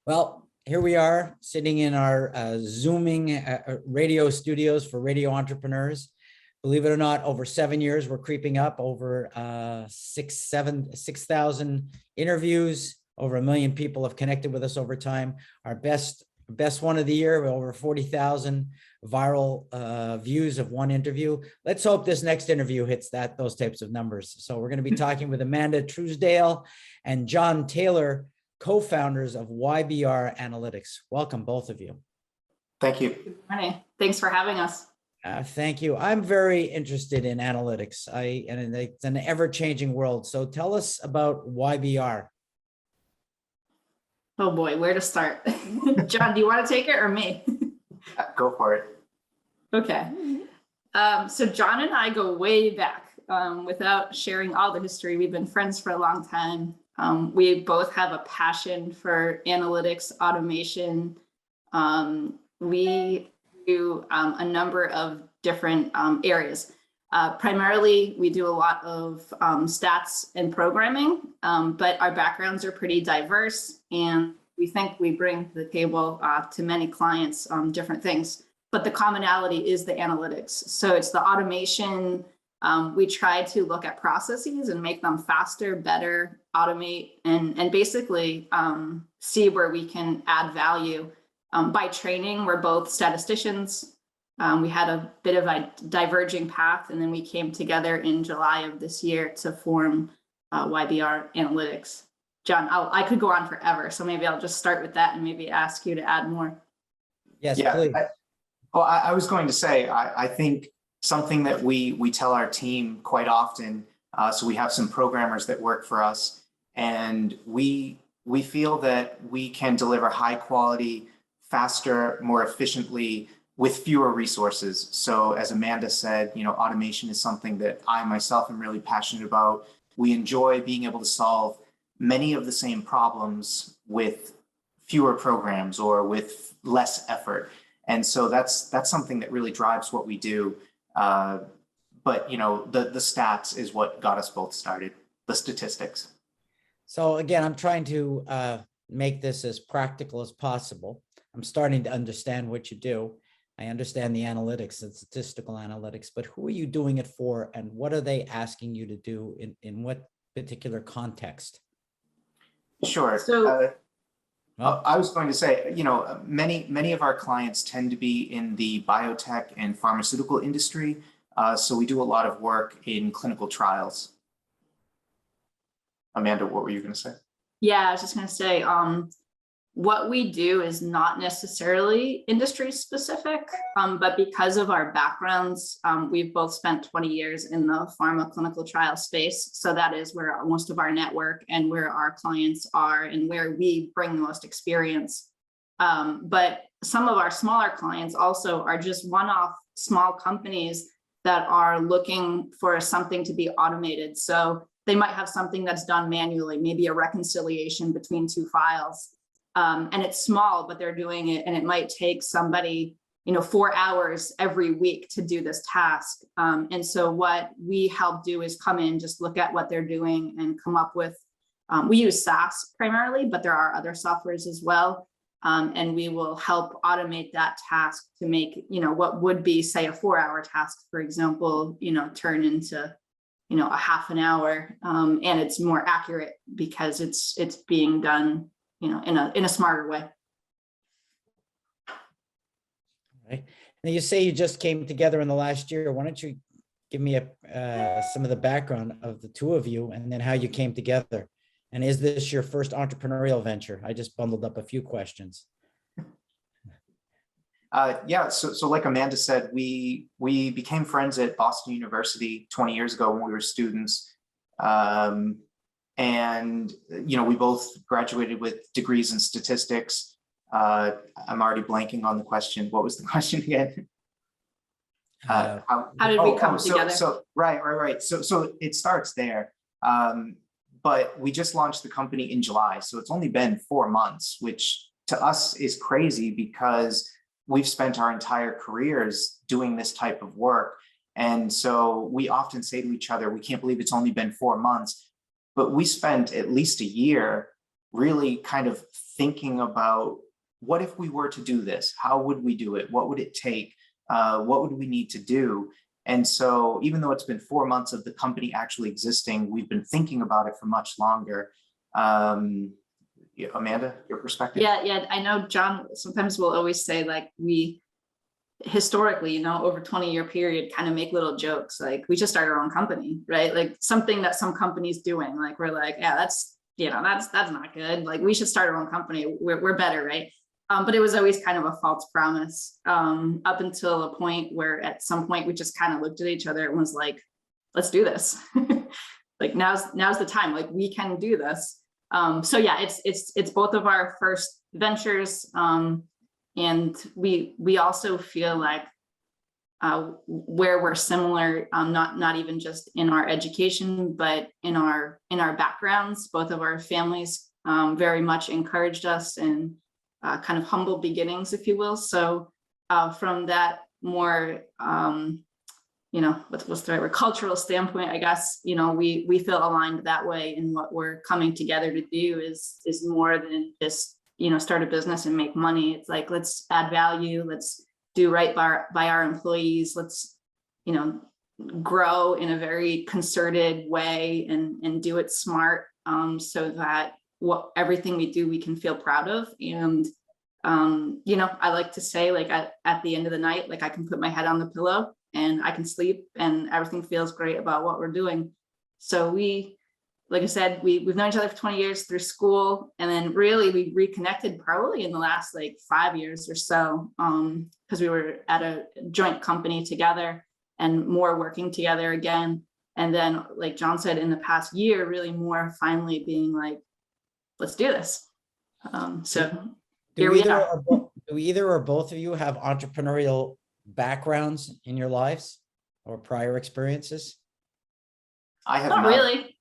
Well, here we are sitting in our Zooming radio studios for radio entrepreneurs. Believe it or not, over 7 years, we're creeping up over 6,000 interviews. Over 1 million people have connected with us over time. Our best one of the year, over 40,000 viral views of one interview. Let's hope this next interview hits those types of numbers. So we're going to be talking with Amanda Truesdale and John Taylor, co-founders of YBR Analytics. Welcome, both of you. Thank you. Good morning. Thanks for having us. Thank you. I'm very interested in analytics. And it's an ever-changing world. So tell us about YBR. Oh boy, where to start? John, do you want to take it or me? Go for it. Okay. So John and I go way back. Without sharing all the history, we've been friends for a long time. We both have a passion for analytics, automation. We do a number of different areas. Primarily, we do a lot of stats and programming, but our backgrounds are pretty diverse, and we think we bring to the table to many clients different things. But the commonality is the analytics. So it's the automation. We try to look at processes and make them faster, better, automate, and basically see where we can add value. By training, we're both statisticians. We had a bit of a diverging path, and then we came together in July of this year to form YBR Analytics. John, I could go on forever, so maybe I'll just start with that and maybe ask you to add more. Yes, please. I was going to say, I think something that we tell our team quite often, so we have some programmers that work for us, and we feel that we can deliver high quality, faster, more efficiently with fewer resources. So as Amanda said, automation is something that I myself am really passionate about. We enjoy being able to solve many of the same problems with fewer programs or with less effort. And so that's something that really drives what we do. But the stats is what got us both started, the statistics. So again, I'm trying to make this as practical as possible. I'm starting to understand what you do. I understand the analytics and statistical analytics, but who are you doing it for, and what are they asking you to do in what particular context? Sure. So, I was going to say, many of our clients tend to be in the biotech and pharmaceutical industry. So we do a lot of work in clinical trials. Amanda, what were you going to say? yeah, I was just going to say, what we do is not necessarily industry specific, but because of our backgrounds, we've both spent 20 years in the pharma clinical trial space. So that is where most of our network and where our clients are and where we bring the most experience. But some of our smaller clients also are just one-off small companies that are looking for something to be automated. So they might have something that's done manually, maybe a reconciliation between two files. And it's small, but they're doing it, and it might take somebody, 4 hours every week to do this task. And so what we help do is come in, just look at what they're doing and come up with, we use SaaS primarily, but there are other softwares as well. And we will help automate that task to make, what would be, say, a 4-hour task, for example, turn into, a half an hour. And it's more accurate because it's being done in a smarter way. Right. Now you say you just came together in the last year. Why don't you give me some of the background of the two of you, and then how you came together? And is this your first entrepreneurial venture? I just bundled up a few questions. Yeah, so like Amanda said, we became friends at Boston University 20 years ago when we were students. And, we both graduated with degrees in statistics. I'm already blanking on the question. What was the question again? How did we come together? Right. So it starts there. But we just launched the company in July. So it's only been 4 months, which to us is crazy because we've spent our entire careers doing this type of work. And so we often say to each other, we can't believe it's only been 4 months. But we spent at least a year really kind of thinking about, what if we were to do this? How would we do it? What would it take? What would we need to do? And so even though it's been 4 months of the company actually existing, we've been thinking about it for much longer. Yeah, Amanda, your perspective? Yeah, I know John sometimes will always say, like, we historically, you know, over 20-year period, kind of make little jokes like we should start our own company, right? Like something that some companies doing, like we're like, yeah, that's, you know, that's not good. Like we should start our own company. We're better, right? But it was always kind of a false promise, up until a point where at some point we just kind of looked at each other and was like, let's do this. Like now's the time, like we can do this. So yeah, it's both of our first ventures. And we also feel like where we're similar, not even just in our education, but in our backgrounds. Both of our families very much encouraged us in kind of humble beginnings, if you will. So from that more, you know, what's the right word, cultural standpoint, I guess, you know, we feel aligned that way. And what we're coming together to do is more than just, you know, start a business and make money. It's like, let's add value, let's do right by our employees, let's, you know, grow in a very concerted way and do it smart, so that everything we do, we can feel proud of. And, you know, I like to say, like at the end of the night, like I can put my head on the pillow and I can sleep and everything feels great about what we're doing. So like I said, we've known each other for 20 years through school. And then really we reconnected probably in the last like 5 years or so, because we were at a joint company together and more working together again. And then, like John said, in the past year, really more finally being like, let's do this. So here we are. Do either or both of you have entrepreneurial backgrounds in your lives or prior experiences? I have Not not. really.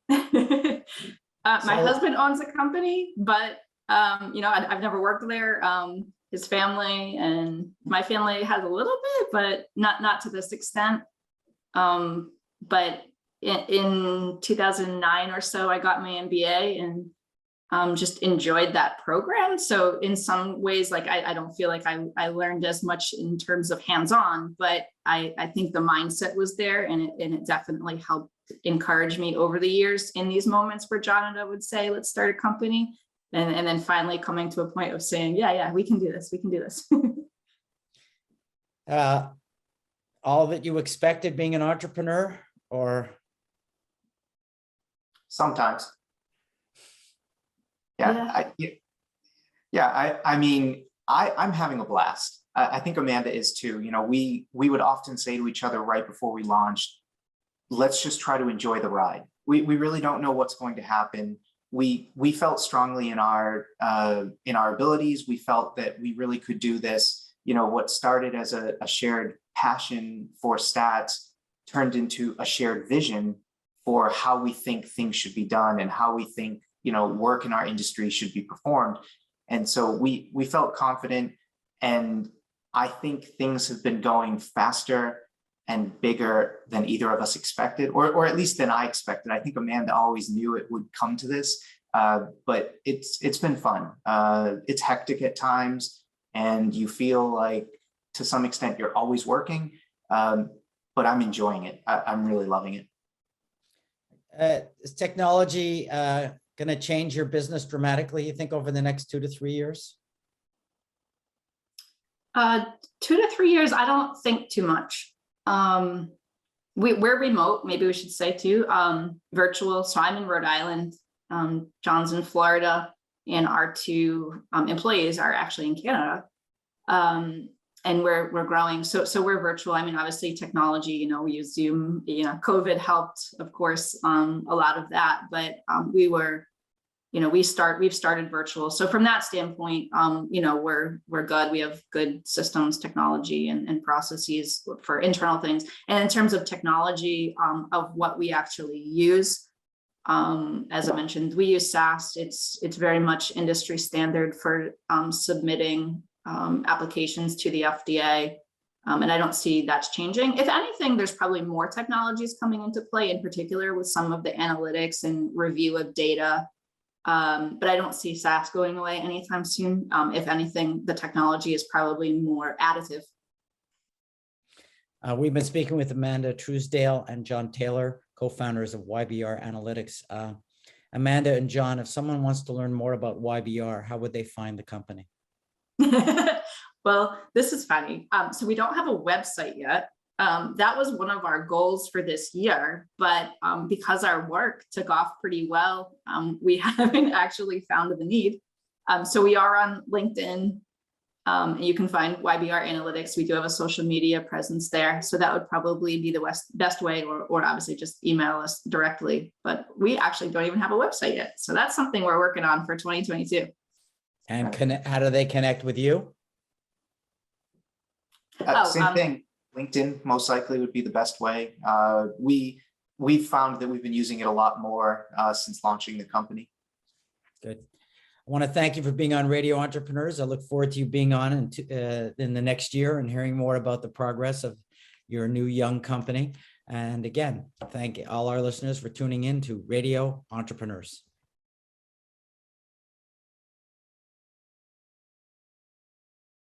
My husband owns a company, but you know, I've never worked there. His family and my family has a little bit, but not to this extent. But in 2009 or so, I got my MBA and just enjoyed that program. So in some ways, like I don't feel like I learned as much in terms of hands-on, but I think the mindset was there, and it definitely helped encourage me over the years in these moments where John and I would say, let's start a company. And then finally coming to a point of saying, yeah, we can do this. We can do this. All that you expected being an entrepreneur, or? Sometimes. I mean, I'm having a blast. I think Amanda is too. You know, we would often say to each other right before we launched, let's just try to enjoy the ride. We really don't know what's going to happen. We felt strongly in our abilities. We felt that we really could do this. You know, what started as a shared passion for stats turned into a shared vision for how we think things should be done and how we think, you know, work in our industry should be performed. And so we felt confident, and I think things have been going faster and bigger than either of us expected, or at least than I expected. I think Amanda always knew it would come to this, but it's been fun. It's hectic at times, and you feel like to some extent you're always working, but I'm enjoying it. I'm really loving it. Is technology going to change your business dramatically, you think, over the next 2 to 3 years? 2 to 3 years, I don't think too much. We're remote, maybe we should say too, virtual. So I'm in Rhode Island, John's in Florida, and our two employees are actually in Canada. And we're growing. So we're virtual. I mean, obviously technology, you know, we use Zoom, you know, COVID helped, of course, a lot of that, but we were, you know, we've started virtual. So from that standpoint, you know, we're good. We have good systems, technology, and processes for internal things. And in terms of technology, of what we actually use, as I mentioned, we use SaaS. It's very much industry standard for submitting applications to the FDA. And I don't see that's changing. If anything, there's probably more technologies coming into play, in particular with some of the analytics and review of data But I don't see SaaS going away anytime soon. If anything, the technology is probably more additive. We've been speaking with Amanda Truesdale and John Taylor, co-founders of YBR Analytics. Amanda and John, if someone wants to learn more about YBR, how would they find the company? Well, this is funny. So we don't have a website yet. That was one of our goals for this year, but because our work took off pretty well, we haven't actually found the need. So we are on LinkedIn. You can find YBR Analytics. We do have a social media presence there. So that would probably be the best way, or obviously just email us directly. But we actually don't even have a website yet. So that's something we're working on for 2022. And how do they connect with you? Same thing. LinkedIn most likely would be the best way. We've found that we've been using it a lot more since launching the company. Good. I want to thank you for being on Radio Entrepreneurs. I look forward to you being on in the next year and hearing more about the progress of your new young company. And again, thank all our listeners for tuning in to Radio Entrepreneurs.